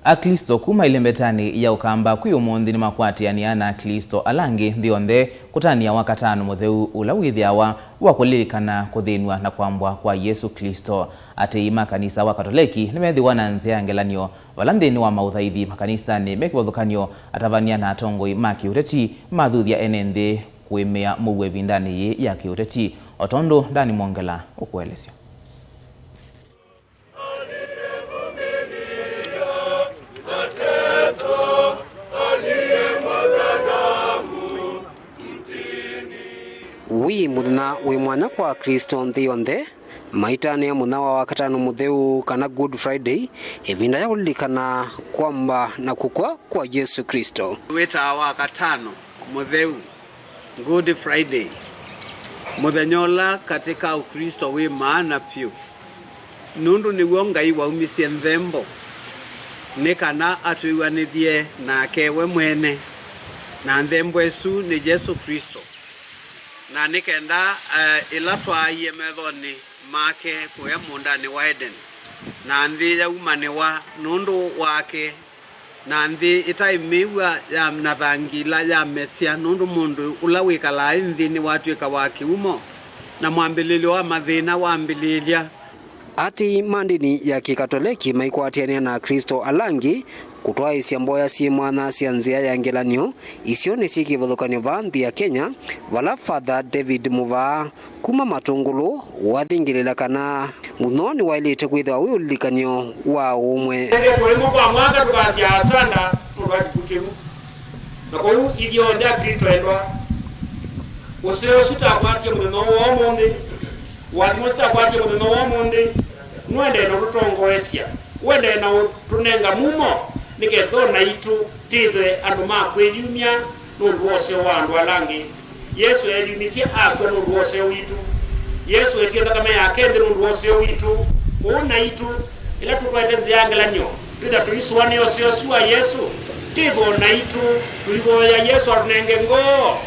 Akilisito kuma ilembetani ya ukamba kwi umundi ni makwati yani Akilisito alangi Yonthe kutania Wakatano Mũtheu ula withiawa wakulilikana kuthinwa na kwambwa kwa Yesũ Kristo. Ati makanisa wa Katoliki nimethiwa na nthĩ ya ngelanio wala nthĩni wa mauthaithi makanisa ni mekiwathukanio atavania na atongoi ma kiuteti mathuthia ene nthĩ kwimia mũgwe vindani ya kiuteti. Otondo ndani mwongela ukuelesya. Wi muthenya wi mwanya kwa Kristo nthĩ yonthe maitani ya mũthenya wa Wakatano Mũtheu kana Good Friday ivinda ya kulilikana kwamba na kukwa kwa Yesũ Kristo. Wita Wakatano Mũtheu Good Friday muthenya ũla katika Ukristo wi maana piu nundu nĩguo Ngai waumisie nthembo ni kana atwiwanithie nake we mwene na nthembo esu ni Yesũ Kristo na nikenda ila twaiye methoni make kuya mundani wa Eden na nthi yaumane wa nundu wake na nthi itaimiwa ya nathangila ya mesia nundu mundu ula wikala nthini watwika wa kiumo na mwambililio wa mathina wambililia. Ati mandini ya Kikatoliki maikwatiania na Kristo alangi kutwaisya mboya si mwana cia nzia ya ngelanio icio ni cikivuthukanio va nthi ya Kenya vala Father David Muva kuma Matungulu wathingirira kana muno ni wailite kwithwa wi ulikanio wa umwe kulimo kwa mwaka tukasia sana tukakukiru na kwa hiyo idio ndia Kristo endwa usio sitakwatie muno wa monde wamusta kwatie muno wa monde nwende no rutongoesya wende na tunenga mumo nigetho na itu tithwe andu makwiyumia nundu wose wa andu alangi. Yesu eliumisia akwe nundu wose witu. Yesu etie thakame yake ndi nundu wose witu. Una itu ila tutwaite nzia ya ngelanio titha tuisuane yose wa Yesu tithwo na itu tuivoya Yesu arunenge ngoo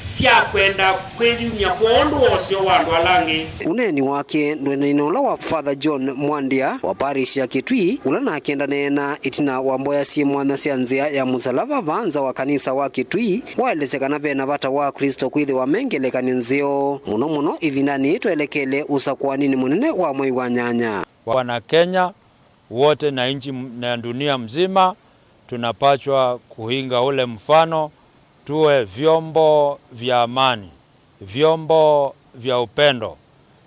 sia kwenda kwiyumia kwa andu wose wa andu alangi. Uneni wake ndwenani ula wa Father John Mwandia wa parish ya Kitui ula na akiendane na itina wa mboya si mwana cia nzia ya musalava vanza wa kanisa wa Kitui waelesekana vena vata wa Kristo kwithi wa mengelekani nzio muno ivindani tuelekele usakwanini munene wa mwei wa nyanya. Wana Kenya wote na nchi na dunia mzima tunapachwa kuhinga ule mfano, tuwe vyombo vya amani, vyombo vya upendo,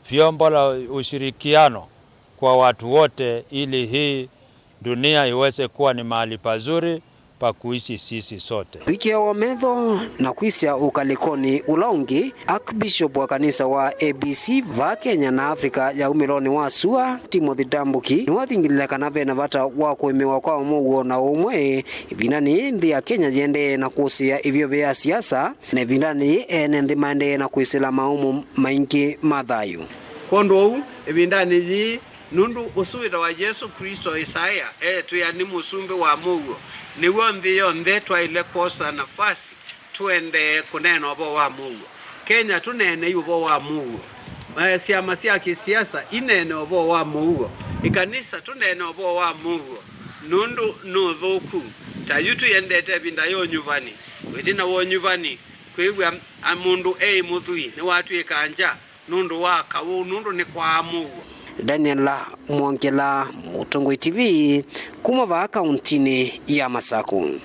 vyombo la ushirikiano kwa watu wote, ili hii dunia iweze kuwa ni mahali pazuri pa kuishi sisi sote. Wiki ya wametho na kuisya ukalikoni ulaungi Archbishop wa kanisa wa ABC va Kenya na Afrika ya umiloni wa Sua Timothy Dambuki ni wathingilila kana vena vata wa kuemewa kwa muguo na umwe vinani nthi ya Kenya yende na kusia ivyo vya siasa na vinani ene nthi mande na kuisila maumu maingi mathayu kondo vinani yi nundu usuwita wa Yesũ Kristo Isaya tuyani musumbi wa muguo niwo nthi yonthe twaile kosa nafasi tuende kunena uvo wa muguo. Kenya tunene uvo wa muguo, siama cia kisiasa inene uvo wa muguo, ikanisa tunene uvo wa muguo nundu nuthuku ta yutu yendete vinda yo nyuvani witina wo nyuvani kwigwa mundu muthui ni watwika nja nundu wa kawu nundu ni kwa muguo. Daniel Mwongela, Mutongoi TV, kuma va kauntini ya Masaku.